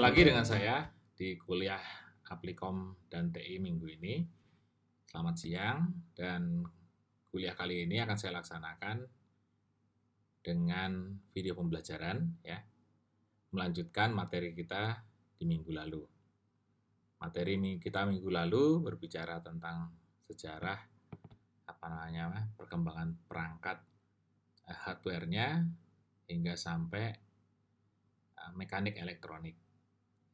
lagi dengan saya di kuliah Aplikom dan TI minggu ini. Selamat siang, dan kuliah kali ini akan saya laksanakan dengan video pembelajaran ya, melanjutkan materi kita di minggu lalu. Materi kita minggu lalu berbicara tentang sejarah perkembangan perangkat hardware-nya hingga sampai mekanik elektronik.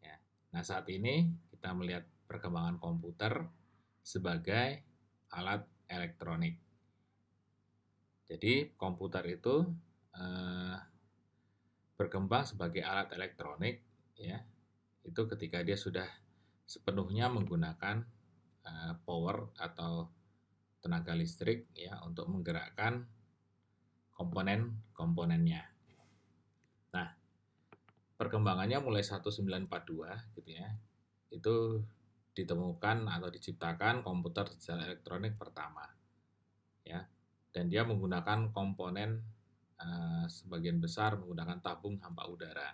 Ya. Nah, saat ini kita melihat perkembangan komputer sebagai alat elektronik. Jadi komputer itu berkembang sebagai alat elektronik, ya, itu ketika dia sudah sepenuhnya menggunakan power atau tenaga listrik ya untuk menggerakkan komponen-komponennya. Nah, perkembangannya mulai 1942 gitu ya. Itu ditemukan atau diciptakan komputer secara elektronik pertama. Ya. Dan dia menggunakan komponen sebagian besar menggunakan tabung hampa udara.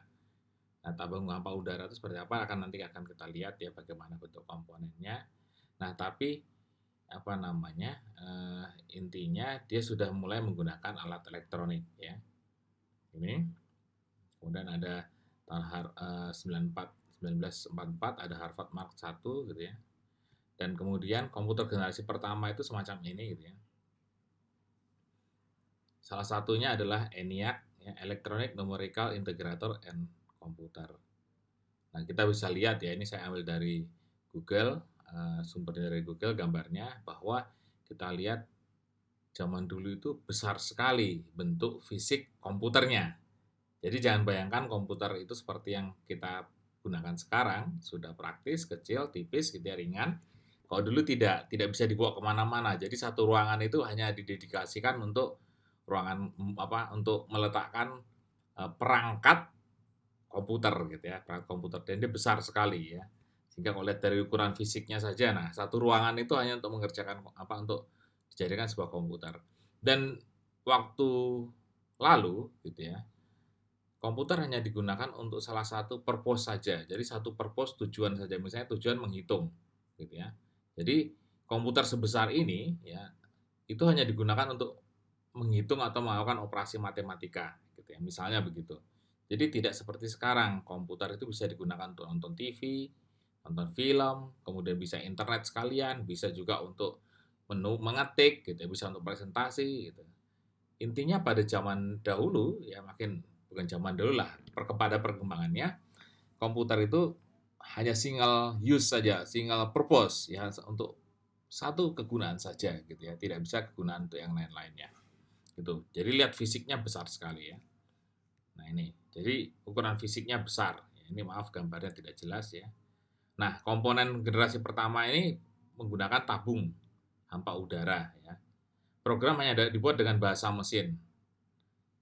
Nah, tabung hampa udara itu seperti apa nanti akan kita lihat ya bagaimana bentuk komponennya. Nah, tapi intinya dia sudah mulai menggunakan alat elektronik ya. Ini kemudian ada tahun 1944 ada Harvard Mark I gitu ya. Dan kemudian komputer generasi pertama itu semacam ini gitu ya. Salah satunya adalah ENIAC ya, Electronic Numerical Integrator and Computer. Nah, kita bisa lihat ya, ini saya ambil dari Google, sumber dari Google gambarnya, bahwa kita lihat zaman dulu itu besar sekali bentuk fisik komputernya. Jadi jangan bayangkan komputer itu seperti yang kita gunakan sekarang, sudah praktis, kecil, tipis, gitu ya, ringan. Kalau dulu tidak bisa dibawa kemana-mana. Jadi satu ruangan itu hanya didedikasikan untuk untuk meletakkan perangkat komputer gitu ya, perangkat komputer, dan dia besar sekali ya. Sehingga kalau lihat dari ukuran fisiknya saja, nah satu ruangan itu hanya untuk mengerjakan untuk dijadikan sebuah komputer. Dan waktu lalu gitu ya, komputer hanya digunakan untuk salah satu purpose saja. Jadi satu purpose, tujuan saja. Misalnya tujuan menghitung gitu ya. Jadi komputer sebesar ini ya itu hanya digunakan untuk menghitung atau melakukan operasi matematika gitu ya. Misalnya begitu. Jadi tidak seperti sekarang, komputer itu bisa digunakan untuk nonton TV, nonton film, kemudian bisa internet sekalian, bisa juga untuk mengetik gitu ya, bisa untuk presentasi gitu. Intinya pada zaman dahulu ya, bukan zaman dulu lah, pada perkembangannya komputer itu hanya single use saja, single purpose ya, untuk satu kegunaan saja gitu ya, tidak bisa kegunaan untuk yang lain-lainnya gitu. Jadi lihat fisiknya besar sekali ya. Nah, ini jadi ukuran fisiknya besar. Ini maaf gambarnya tidak jelas ya. Nah, komponen generasi pertama ini menggunakan tabung hampa udara ya. Program hanya dibuat dengan bahasa mesin.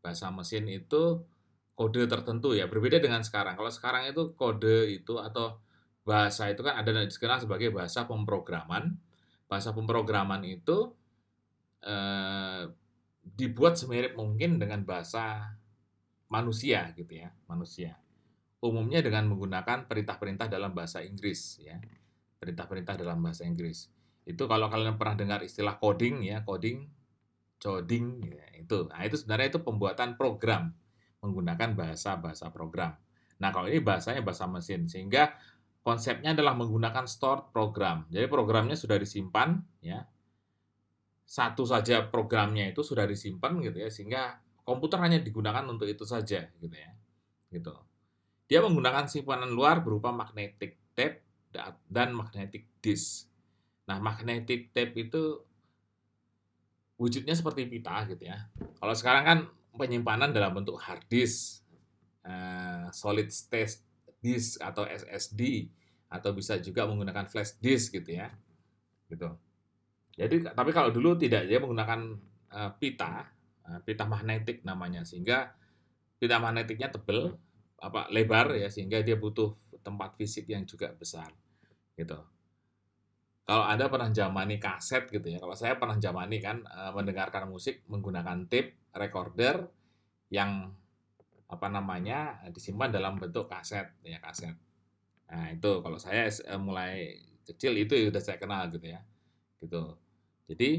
Bahasa mesin itu kode tertentu ya, berbeda dengan sekarang. Kalau sekarang itu kode itu atau bahasa itu kan ada yang dikenal sebagai bahasa pemrograman. Bahasa pemrograman itu dibuat semirip mungkin dengan bahasa manusia gitu ya, manusia. Umumnya dengan menggunakan perintah-perintah dalam bahasa Inggris ya. Perintah-perintah dalam bahasa Inggris. Itu kalau kalian pernah dengar istilah coding ya, coding ya, itu. Nah, itu sebenarnya itu pembuatan program menggunakan bahasa program. Nah, kalau ini bahasanya bahasa mesin, sehingga konsepnya adalah menggunakan stored program. Jadi programnya sudah disimpan ya. Satu saja programnya itu sudah disimpan gitu ya, sehingga komputer hanya digunakan untuk itu saja gitu ya. Gitu. Dia menggunakan simpanan luar berupa magnetic tape dan magnetic disk. Nah, magnetic tape itu wujudnya seperti pita gitu ya. Kalau sekarang kan penyimpanan dalam bentuk hard disk, solid state disk atau SSD, atau bisa juga menggunakan flash disk gitu ya. Gitu. Jadi tapi kalau dulu tidak, dia menggunakan pita magnetik namanya, sehingga pita magnetiknya tebal, lebar ya, sehingga dia butuh tempat fisik yang juga besar gitu. Kalau Anda pernah jamani kaset gitu ya, kalau saya pernah jamani kan mendengarkan musik menggunakan tape recorder yang disimpan dalam bentuk kaset ya, kaset. Nah, itu kalau saya mulai kecil itu udah saya kenal gitu ya. Gitu. Jadi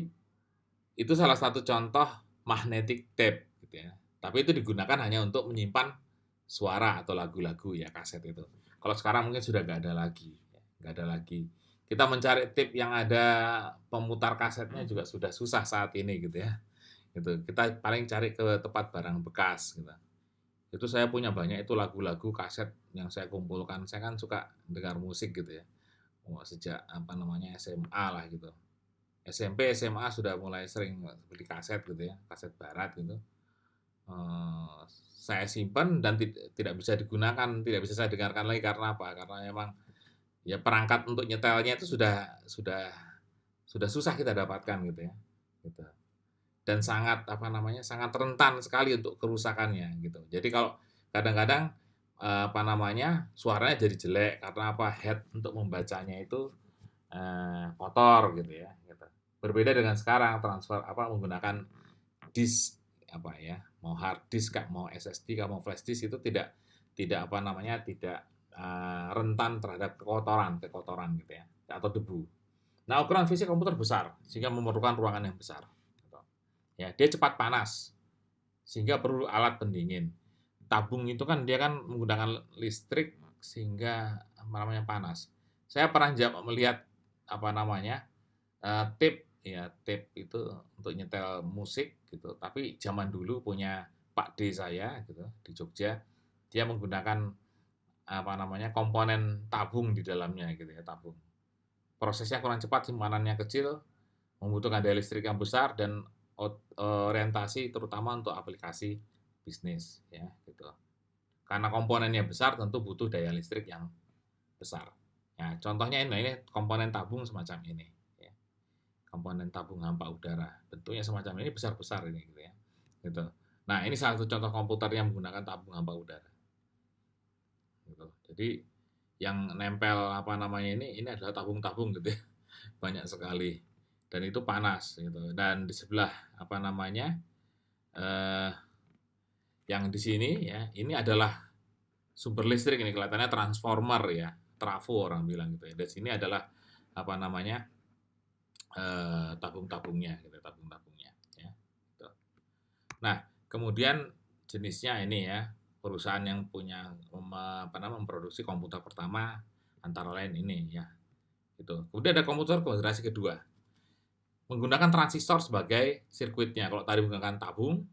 itu salah satu contoh magnetic tape gitu ya. Tapi itu digunakan hanya untuk menyimpan suara atau lagu-lagu ya kaset itu. Kalau sekarang mungkin sudah nggak ada lagi, ya, nggak ada lagi. Kita mencari tape yang ada pemutar kasetnya juga sudah susah saat ini gitu ya. Gitu. Kita paling cari ke tempat barang bekas gitu. Itu saya punya banyak itu lagu-lagu kaset yang saya kumpulkan. Saya kan suka dengar musik gitu ya. Sejak apa namanya SMA lah gitu. SMP, SMA sudah mulai sering beli kaset gitu ya, kaset barat gitu. Saya simpan dan tidak bisa digunakan, tidak bisa saya dengarkan lagi karena apa? Karena memang ya perangkat untuk nyetelnya itu sudah susah kita dapatkan gitu ya. Gitu. Dan sangat apa namanya? Sangat rentan sekali untuk kerusakannya gitu. Jadi kalau kadang-kadang apa namanya? Suaranya jadi jelek karena apa? Head untuk membacanya itu kotor gitu ya gitu. Berbeda dengan sekarang transfer apa menggunakan disk apa ya, mau hard disk kah, mau SSD kah, mau flash disk itu tidak tidak apa namanya, tidak rentan terhadap kekotoran gitu ya atau debu. Nah, ukuran fisik komputer besar sehingga memerlukan ruangan yang besar. Gitu. Ya, dia cepat panas sehingga perlu alat pendingin. Tabung itu kan dia kan menggunakan listrik sehingga namanya panas. Saya pernah melihat apa namanya tape ya tape itu untuk nyetel musik gitu. Tapi zaman dulu punya Pak D saya gitu di Jogja, dia menggunakan apa namanya komponen tabung di dalamnya gitu ya tabung. Prosesnya kurang cepat, simpanannya kecil, membutuhkan daya listrik yang besar dan orientasi terutama untuk aplikasi bisnis ya gitu. Karena komponennya besar tentu butuh daya listrik yang besar. Ya, contohnya ini komponen tabung semacam ini ya. Komponen tabung hampa udara. Bentuknya semacam ini besar-besar ini gitu ya. Gitu. Nah, ini salah satu contoh komputer yang menggunakan tabung hampa udara. Gitu. Jadi yang nempel apa namanya ini adalah tabung-tabung gitu ya. Banyak sekali. Dan itu panas gitu. Dan di sebelah apa namanya? eh yang di sini ya, ini adalah sumber listrik ini kelihatannya transformer ya, trafo orang bilang gitu ya. Dan sini adalah apa namanya? Tabung-tabungnya gitu, tabung-tabungnya ya. Gitu. Nah, kemudian jenisnya ini ya, perusahaan yang punya apa namanya memproduksi komputer pertama antara lain ini ya. Gitu. Kemudian ada komputer generasi kedua menggunakan transistor sebagai sirkuitnya. Kalau tadi menggunakan tabung,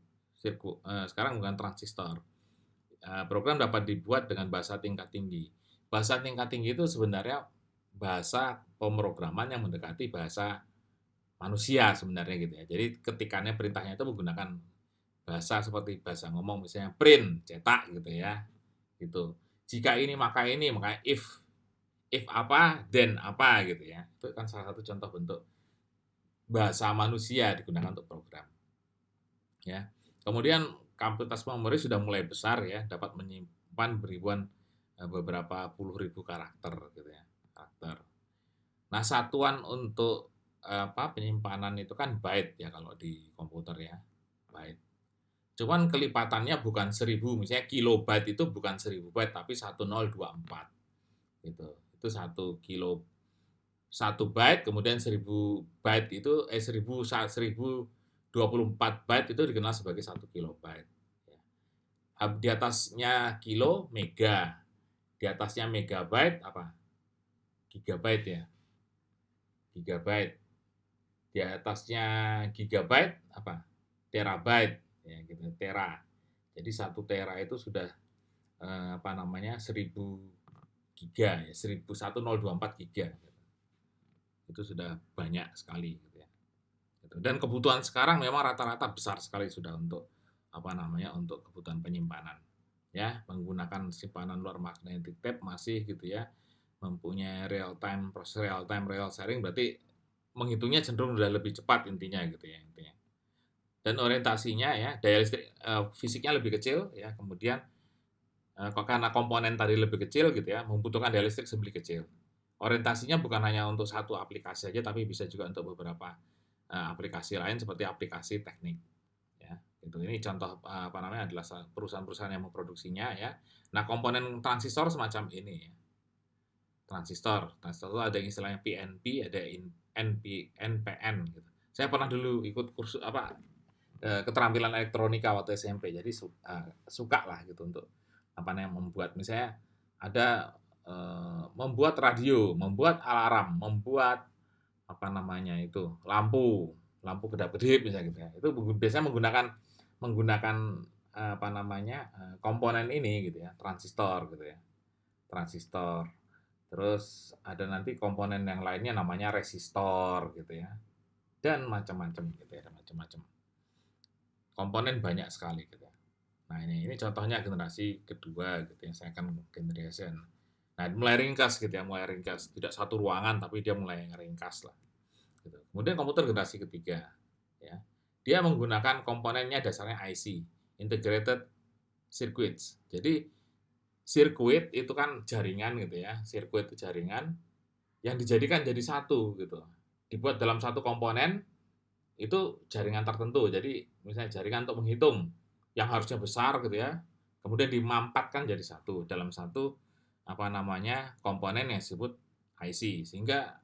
sekarang menggunakan transistor. Program dapat dibuat dengan bahasa tingkat tinggi. Bahasa tingkat tinggi itu sebenarnya bahasa pemrograman yang mendekati bahasa manusia sebenarnya gitu ya. Jadi ketikannya perintahnya itu menggunakan bahasa seperti bahasa ngomong misalnya print, cetak gitu ya. Gitu. Jika ini maka if apa then apa gitu ya. Itu kan salah satu contoh bentuk bahasa manusia digunakan untuk program. Ya. Kemudian kapasitas memori sudah mulai besar ya, dapat menyimpan beberapa puluh ribu karakter gitu ya, karakter. Nah, satuan untuk apa penyimpanan itu kan byte ya kalau di komputer ya, byte. Cuman kelipatannya bukan 1000, misalnya kilobyte itu bukan 1000 byte tapi 1024 gitu. Itu 1 byte kemudian 1000 byte itu 1024 byte itu dikenal sebagai 1 kilobyte. Di atasnya kilo mega, di atasnya megabyte apa? Gigabyte ya. Gigabyte. Di atasnya gigabyte apa? Terabyte ya gitu, tera. Jadi 1 tera itu sudah apa namanya? 1000 giga ya, 1024 giga. Itu sudah banyak sekali gitu ya. Dan kebutuhan sekarang memang rata-rata besar sekali sudah untuk apa namanya? Untuk kebutuhan penyimpanan. Ya, menggunakan simpanan luar magnetic tape masih gitu ya. Mempunyai proses real time real sharing berarti menghitungnya cenderung sudah lebih cepat intinya gitu ya intinya. Dan orientasinya ya daya listrik fisiknya lebih kecil ya kemudian karena komponen tadi lebih kecil gitu ya membutuhkan daya listrik lebih kecil. Orientasinya bukan hanya untuk satu aplikasi saja tapi bisa juga untuk beberapa aplikasi lain seperti aplikasi teknik ya. Itu ini contoh apa namanya adalah perusahaan-perusahaan yang memproduksinya ya. Nah, komponen transistor semacam ini ya. transistor. Transistor itu ada yang istilahnya PNP, ada NPN gitu. Saya pernah dulu ikut kursus keterampilan elektronika waktu SMP. Jadi suka lah gitu untuk apa namanya membuat, misalnya ada membuat radio, membuat alarm, membuat apa namanya itu lampu kedap-kedip misalnya gitu ya. Itu biasanya menggunakan apa namanya komponen ini gitu ya, transistor gitu ya, transistor. Terus ada nanti komponen yang lainnya namanya resistor gitu ya, dan macam-macam gitu ya, ada macam-macam komponen, banyak sekali gitu ya. Nah ini contohnya generasi kedua gitu ya, second generation. Nah mulai ringkas gitu ya, mulai ringkas, tidak satu ruangan tapi dia mulai ringkas lah gitu. Kemudian komputer generasi ketiga ya, dia menggunakan komponennya dasarnya IC, integrated circuits. Jadi sirkuit itu kan jaringan gitu ya, sirkuit itu jaringan yang dijadikan jadi satu gitu, dibuat dalam satu komponen itu jaringan tertentu. Jadi misalnya jaringan untuk menghitung yang harusnya besar gitu ya, kemudian dimampatkan jadi satu dalam satu apa namanya komponen yang disebut IC, sehingga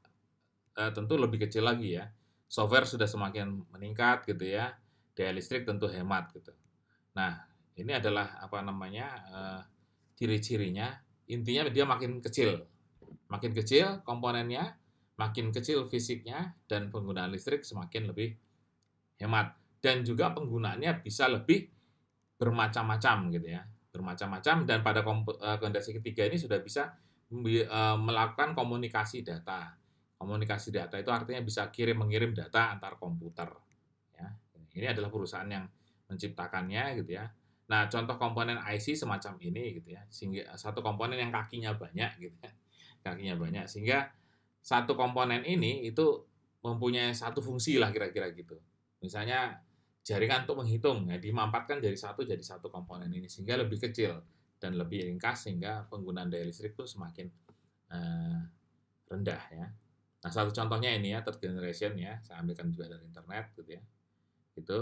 tentu lebih kecil lagi ya. Software sudah semakin meningkat gitu ya, daya listrik tentu hemat gitu. Nah ini adalah apa namanya ciri-cirinya. Intinya dia makin kecil komponennya, makin kecil fisiknya, dan penggunaan listrik semakin lebih hemat, dan juga penggunaannya bisa lebih bermacam-macam gitu ya, bermacam-macam. Dan pada generasi ketiga ini sudah bisa melakukan komunikasi data. Komunikasi data itu artinya bisa kirim-mengirim data antar komputer ya. Ini adalah perusahaan yang menciptakannya gitu ya. Nah, contoh komponen IC semacam ini gitu ya, sehingga satu komponen yang kakinya banyak gitu ya, kakinya banyak, sehingga satu komponen ini itu mempunyai satu fungsi lah kira-kira gitu. Misalnya jaringan untuk menghitung ya, dimampatkan jadi satu komponen ini, sehingga lebih kecil dan lebih ringkas, sehingga penggunaan daya listrik itu semakin rendah ya. Nah, satu contohnya ini ya, third generation ya, saya ambilkan juga dari internet gitu ya. Gitu.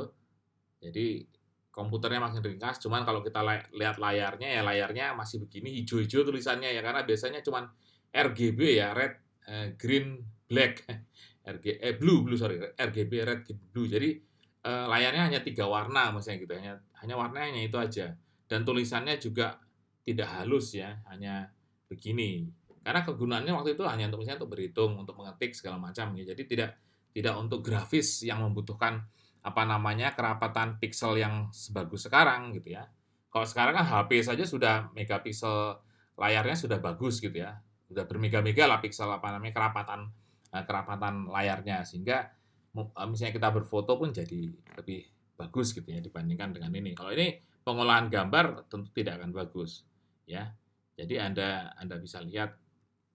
Jadi komputernya makin ringkas, cuman kalau kita lihat layarnya ya, layarnya masih begini hijau-hijau tulisannya ya, karena biasanya cuman RGB ya, red, green, black, blue sorry, RGB, red, blue. Jadi layarnya hanya 3 warna misalnya gitu, hanya warnanya itu aja, dan tulisannya juga tidak halus ya, hanya begini. Karena kegunaannya waktu itu hanya untuk misalnya untuk berhitung, untuk mengetik segala macam ya. Jadi tidak untuk grafis yang membutuhkan apa namanya kerapatan piksel yang sebagus sekarang gitu ya. Kalau sekarang kan HP saja sudah megapiksel, layarnya sudah bagus gitu ya. Sudah bermega-mega lah piksel apa namanya kerapatan layarnya, sehingga misalnya kita berfoto pun jadi lebih bagus gitu ya dibandingkan dengan ini. Kalau ini pengolahan gambar tentu tidak akan bagus ya. Jadi Anda bisa lihat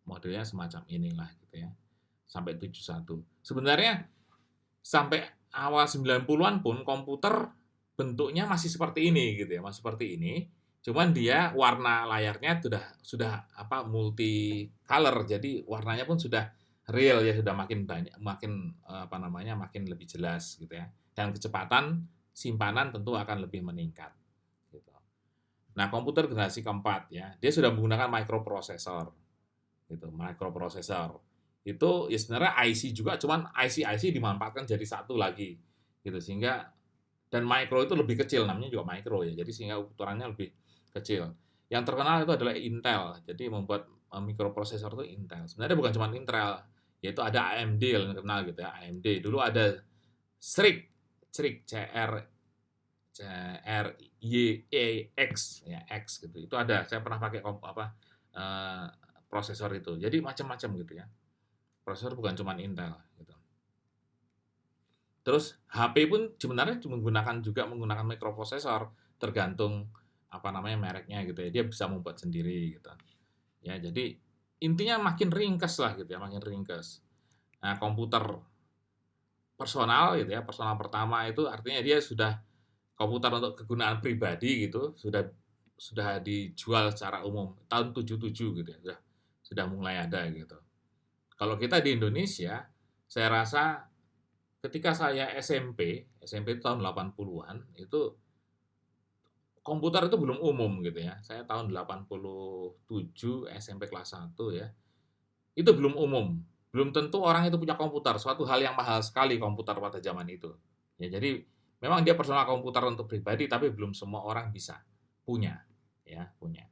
modelnya semacam inilah gitu ya. Sampai 71. Sebenarnya sampai awal 90-an pun komputer bentuknya masih seperti ini gitu ya, masih seperti ini. Cuman dia warna layarnya sudah apa multi color, jadi warnanya pun sudah real ya, sudah makin banyak, makin apa namanya makin lebih jelas gitu ya. Dan kecepatan simpanan tentu akan lebih meningkat gitu. Nah, komputer generasi keempat ya, dia sudah menggunakan microprocessor gitu, microprocessor. Itu ya sebenarnya IC juga, cuman IC dimanfaatkan jadi satu lagi gitu, sehingga dan micro itu lebih kecil, namanya juga micro ya, jadi sehingga ukurannya lebih kecil. Yang terkenal itu adalah Intel, jadi membuat microprocessor itu Intel. Sebenarnya bukan cuma Intel, yaitu ada AMD yang terkenal gitu ya, AMD. Dulu ada CRIC, CRYEX ya, X gitu. Itu ada, saya pernah pakai prosesor itu. Jadi macam-macam gitu ya. Prosesor bukan cuma Intel gitu. Terus HP pun sebenarnya menggunakan microprosesor, tergantung apa namanya mereknya gitu ya. Dia bisa membuat sendiri gitu. Ya, jadi intinya makin ringkas lah gitu ya, makin ringkas. Nah, komputer personal gitu ya, personal pertama itu artinya dia sudah komputer untuk kegunaan pribadi gitu, sudah dijual secara umum tahun 77 gitu ya. Sudah mulai ada gitu. Kalau kita di Indonesia, saya rasa ketika saya SMP tahun 80-an, itu komputer itu belum umum gitu ya. Saya tahun 87 SMP kelas 1 ya. itu belum umum. Belum tentu orang itu punya komputer, suatu hal yang mahal sekali komputer pada zaman itu. Ya, jadi memang dia personal komputer untuk pribadi, tapi belum semua orang bisa punya, ya punya,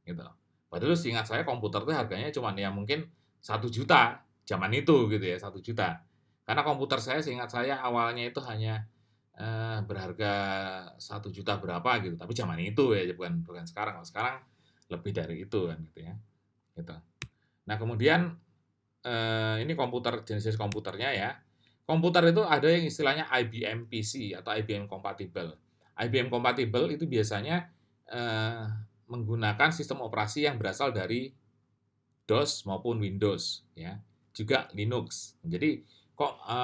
gitu. Padahal seingat saya komputer itu harganya cuma ya mungkin 1 juta zaman itu gitu ya, 1 juta. Karena komputer saya seingat saya awalnya itu hanya berharga 1 juta berapa gitu, tapi zaman itu ya bukan bukan sekarang. Kalau sekarang lebih dari itu kan gitu ya, gitu. Nah kemudian ini komputer jenis komputernya ya. Komputer itu ada yang istilahnya IBM PC atau IBM compatible. IBM compatible itu biasanya menggunakan sistem operasi yang berasal dari DOS maupun Windows ya. Juga Linux. Jadi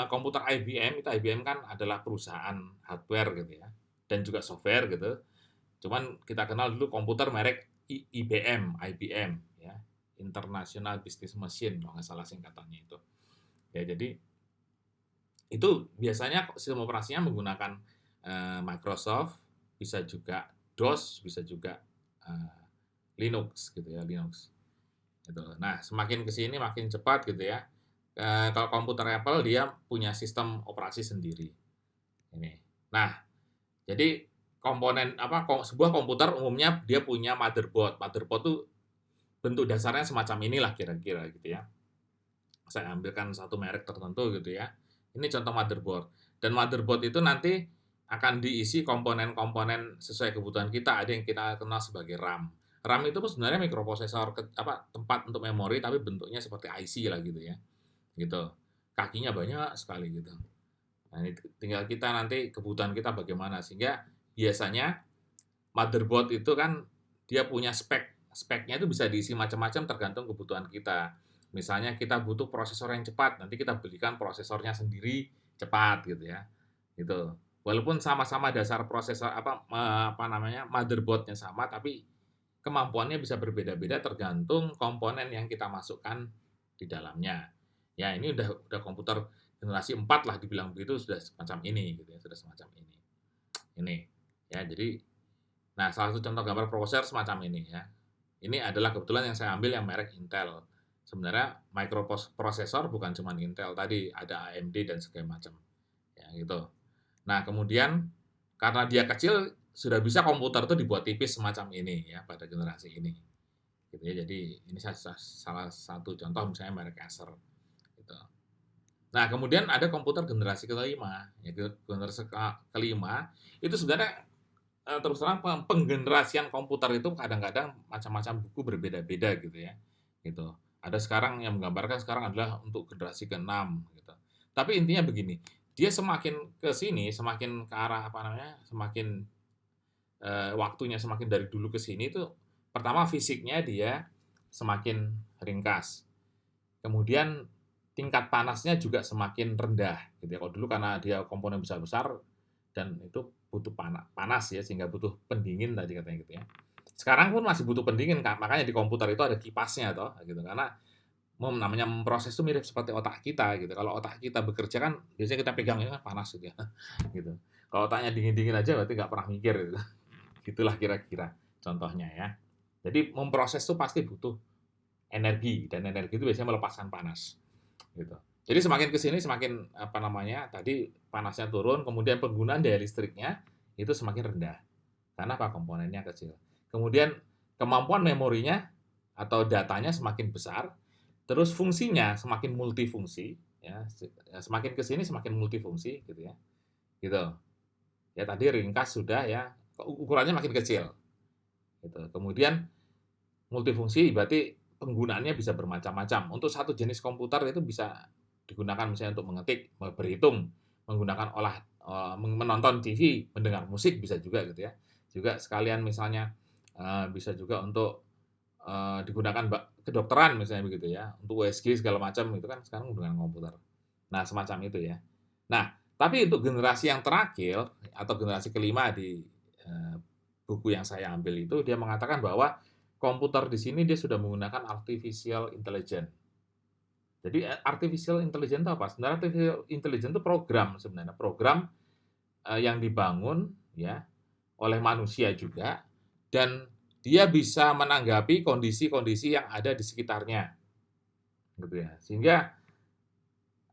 komputer IBM itu IBM kan adalah perusahaan hardware gitu ya dan juga software gitu. Cuman kita kenal dulu komputer merek IBM ya. International Business Machine kalau nggak salah singkatannya itu. Ya, jadi itu biasanya sistem operasinya menggunakan Microsoft, bisa juga DOS, bisa juga Linux gitu ya, Linux. Gitu. Nah, semakin ke sini makin cepat gitu ya. Kalau komputer Apple dia punya sistem operasi sendiri. Ini. Nah, jadi komponen sebuah komputer umumnya dia punya motherboard. Motherboard tuh bentuk dasarnya semacam inilah kira-kira gitu ya. Saya ambilkan satu merek tertentu gitu ya. Ini contoh motherboard. Dan motherboard itu nanti akan diisi komponen-komponen sesuai kebutuhan kita. Ada yang kita kenal sebagai RAM. RAM itu sebenarnya mikroprosesor tempat untuk memori tapi bentuknya seperti IC lah gitu ya. Gitu. Kakinya banyak sekali gitu. Nah, ini tinggal kita nanti kebutuhan kita bagaimana sehingga biasanya motherboard itu kan dia punya spek. Speknya itu bisa diisi macam-macam tergantung kebutuhan kita. Misalnya kita butuh prosesor yang cepat, nanti kita belikan prosesornya sendiri cepat gitu ya. Gitu. Walaupun sama-sama dasar prosesor motherboardnya sama, tapi kemampuannya bisa berbeda-beda tergantung komponen yang kita masukkan di dalamnya. Ya, ini udah komputer generasi 4 lah dibilang begitu sudah semacam ini gitu ya, sudah semacam ini. Ini ya, jadi nah salah satu contoh gambar prosesor semacam ini ya. Ini adalah kebetulan yang saya ambil yang merek Intel. Sebenarnya microprosesor bukan cuma Intel tadi, ada AMD dan segala macam. Ya, gitu. Nah, kemudian karena dia kecil sudah bisa komputer itu dibuat tipis semacam ini ya pada generasi ini. Gitu ya. Jadi ini salah satu contoh misalnya merek Acer gitu. Nah, kemudian ada komputer generasi kelima. Ya, generasi kelima itu sebenarnya terus terang penggenerasian komputer itu kadang-kadang macam-macam buku berbeda-beda gitu ya. Gitu. Ada sekarang yang menggambarkan sekarang adalah untuk generasi ke-6 gitu. Tapi intinya begini, dia semakin ke sini, semakin ke arah semakin waktunya semakin dari dulu ke sini itu pertama fisiknya dia semakin ringkas. Kemudian tingkat panasnya juga semakin rendah gitu ya. Kalau dulu karena dia komponen besar-besar dan itu butuh panas ya sehingga butuh pendingin tadi katanya gitu ya. Sekarang pun masih butuh pendingin Kak. Makanya di komputer itu ada kipasnya toh gitu karena namanya memproses itu mirip seperti otak kita gitu. Kalau otak kita bekerja kan biasanya kita pegang kan panas gitu ya. Gitu. Kalau otaknya dingin-dingin aja berarti nggak pernah mikir gitu. Gitulah kira-kira contohnya ya. Jadi memproses itu pasti butuh energi dan energi itu biasanya melepaskan panas gitu. Jadi semakin ke sini semakin tadi panasnya turun, kemudian penggunaan daya listriknya itu semakin rendah. Karena komponennya kecil. Kemudian kemampuan memorinya atau datanya semakin besar, terus fungsinya semakin multifungsi ya. Semakin ke sini semakin multifungsi gitu ya. Gitu. Ya tadi ringkas sudah ya, ukurannya makin kecil. Gitu. Kemudian multifungsi berarti penggunaannya bisa bermacam-macam. Untuk satu jenis komputer itu bisa digunakan misalnya untuk mengetik, berhitung, menggunakan menonton TV, mendengar musik bisa juga gitu ya. Juga sekalian misalnya bisa juga untuk digunakan kedokteran misalnya begitu ya, untuk USG segala macam itu kan sekarang menggunakan komputer. Nah, semacam itu ya. Nah, tapi untuk generasi yang terakhir atau generasi kelima di buku yang saya ambil itu dia mengatakan bahwa komputer di sini dia sudah menggunakan artificial intelligence. Jadi artificial intelligence itu apa? Sebenarnya artificial intelligence itu program sebenarnya, program yang dibangun ya oleh manusia juga dan dia bisa menanggapi kondisi-kondisi yang ada di sekitarnya. gitu ya. Sehingga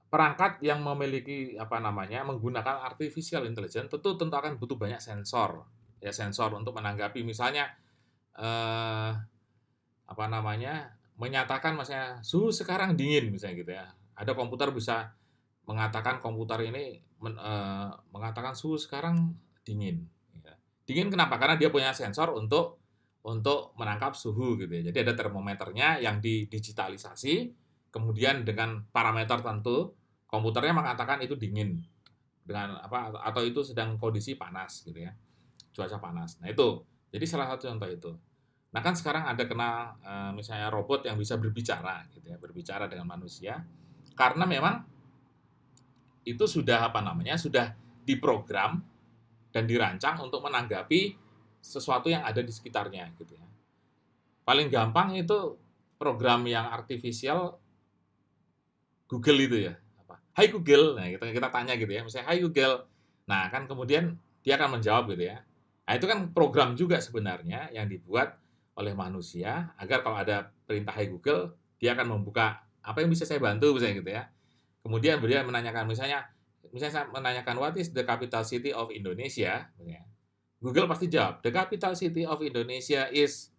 perangkat yang memiliki menggunakan artificial intelligence tentu akan butuh banyak sensor, ya sensor untuk menanggapi misalnya eh, menyatakan misalnya suhu sekarang dingin misalnya gitu ya. Ada komputer bisa mengatakan komputer ini mengatakan suhu sekarang dingin. Ya. Dingin kenapa? Karena dia punya sensor untuk menangkap suhu gitu ya. Jadi ada termometernya yang didigitalisasi, kemudian dengan parameter tertentu komputernya mengatakan itu dingin dengan atau itu sedang kondisi panas gitu ya, cuaca panas. Nah itu, jadi salah satu contoh itu. Nah kan sekarang ada misalnya robot yang bisa berbicara gitu ya, berbicara dengan manusia karena memang itu sudah diprogram dan dirancang untuk menanggapi sesuatu yang ada di sekitarnya gitu ya. Paling gampang itu program yang artificial Google itu ya. Hai Google, nah kita tanya gitu ya, misalnya Hai Google. Nah kan kemudian dia akan menjawab gitu ya. Nah itu kan program juga sebenarnya yang dibuat oleh manusia agar kalau ada perintah Hai Google, dia akan membuka apa yang bisa saya bantu misalnya gitu ya. Kemudian dia menanyakan misalnya saya menanyakan what is the capital city of Indonesia, ya. Google pasti jawab the capital city of Indonesia is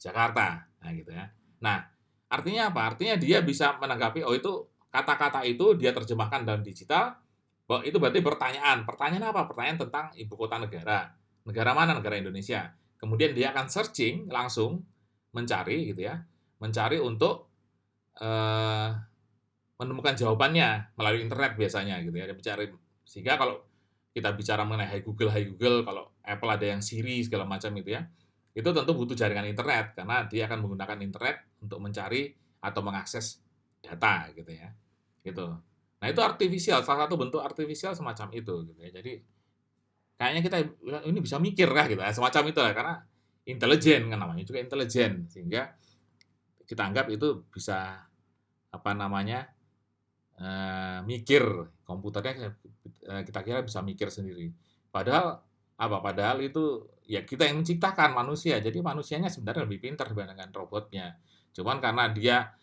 Jakarta, nah gitu ya. Nah artinya apa? Artinya dia bisa menanggapi oh itu kata-kata itu dia terjemahkan dalam digital, bahwa itu berarti pertanyaan. Pertanyaan apa? Pertanyaan tentang ibu kota negara. Negara mana? Negara Indonesia. Kemudian dia akan searching langsung mencari gitu ya, mencari untuk eh, menemukan jawabannya melalui internet biasanya gitu ya. Dia mencari sehingga kalau kita bicara mengenai Hai Google, kalau Apple ada yang Siri segala macam itu ya, itu tentu butuh jaringan internet karena dia akan menggunakan internet untuk mencari atau mengakses data gitu ya. Gitu. Nah, itu artificial, salah satu bentuk artificial semacam itu gitu ya. Jadi kayaknya kita bilang ini bisa mikir kah gitu, semacam itu lah karena intelijen kan namanya juga intelijen sehingga kita anggap itu bisa mikir komputernya kita kira bisa mikir sendiri. Padahal itu ya kita yang menciptakan manusia. Jadi manusianya sebenarnya lebih pintar dibandingkan robotnya. Cuman karena dia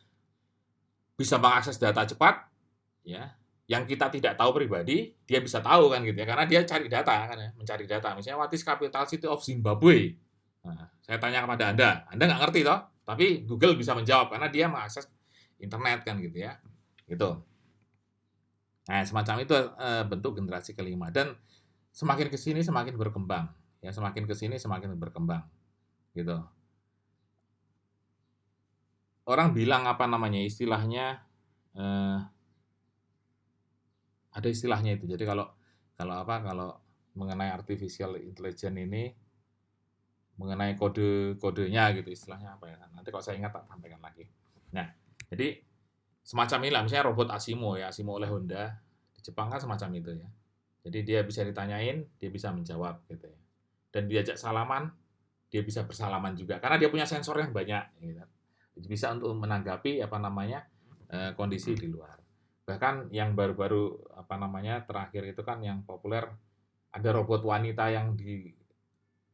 bisa mengakses data cepat, ya, yang kita tidak tahu pribadi, dia bisa tahu kan gitu ya. Karena dia cari data kan ya, mencari data. Misalnya what is capital city of Zimbabwe? Nah, saya tanya kepada Anda nggak ngerti toh, tapi Google bisa menjawab karena dia mengakses internet kan gitu ya. Gitu. Nah, semacam itu bentuk generasi kelima dan semakin ke sini semakin berkembang. Ya, semakin ke sini semakin berkembang. Gitu. Orang bilang istilahnya eh, ada istilahnya itu. Jadi kalau kalau mengenai artificial intelligence ini mengenai kode-kodenya gitu istilahnya apa ya. Nanti kalau saya ingat tak sampaikan lagi. Nah, jadi semacam inilah misalnya robot Asimo ya, Asimo oleh Honda di Jepang kan semacam itu ya. Jadi dia bisa ditanyain, dia bisa menjawab gitu ya. Dan diajak salaman, dia bisa bersalaman juga karena dia punya sensor yang banyak gitu. Bisa untuk menanggapi kondisi di luar. Bahkan yang baru-baru terakhir itu kan yang populer ada robot wanita yang di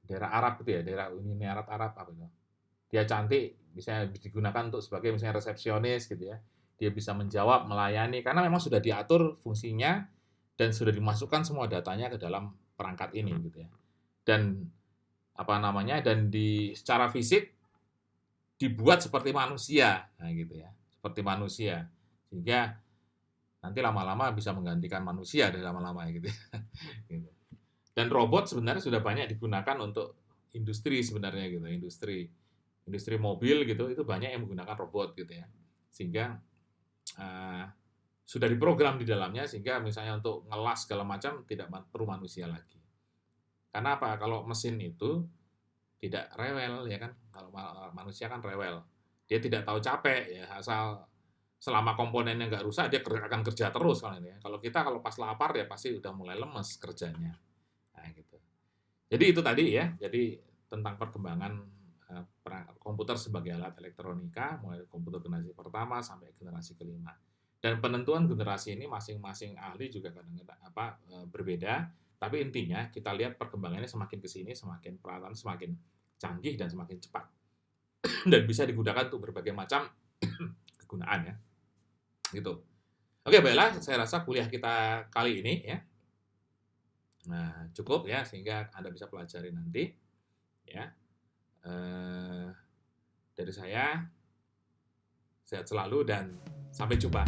daerah Arab itu ya, daerah Uni Emirat Arab apa itu. Dia cantik, bisa digunakan untuk sebagai misalnya resepsionis gitu ya. Dia bisa menjawab, melayani karena memang sudah diatur fungsinya dan sudah dimasukkan semua datanya ke dalam perangkat ini gitu ya. Dan dan secara fisik dibuat seperti manusia, nah gitu ya, seperti manusia sehingga nanti lama-lama bisa menggantikan manusia dari lama-lama gitu. Gitu. Dan robot sebenarnya sudah banyak digunakan untuk industri sebenarnya gitu, industri mobil gitu itu banyak yang menggunakan robot gitu ya, sehingga uh, sudah diprogram di dalamnya sehingga misalnya untuk ngelas segala macam tidak perlu manusia lagi. Karena apa? Kalau mesin itu tidak rewel ya kan, kalau manusia kan rewel, dia tidak tahu capek ya asal selama komponennya nggak rusak dia akan kerja terus kan ini ya. Kalau pas lapar ya pasti udah mulai lemes kerjanya. Nah, gitu. Jadi itu tadi ya, jadi tentang perkembangan komputer sebagai alat elektronika mulai komputer generasi pertama sampai generasi kelima. Dan penentuan generasi ini masing-masing ahli juga kadang-kadang berbeda, tapi intinya kita lihat perkembangannya semakin ke sini semakin peralatan semakin canggih dan semakin cepat dan bisa digunakan untuk berbagai macam kegunaan ya. gitu. Oke, baiklah, saya rasa kuliah kita kali ini ya, nah cukup ya, sehingga Anda bisa pelajari nanti ya. Dari saya, sehat selalu dan sampai jumpa.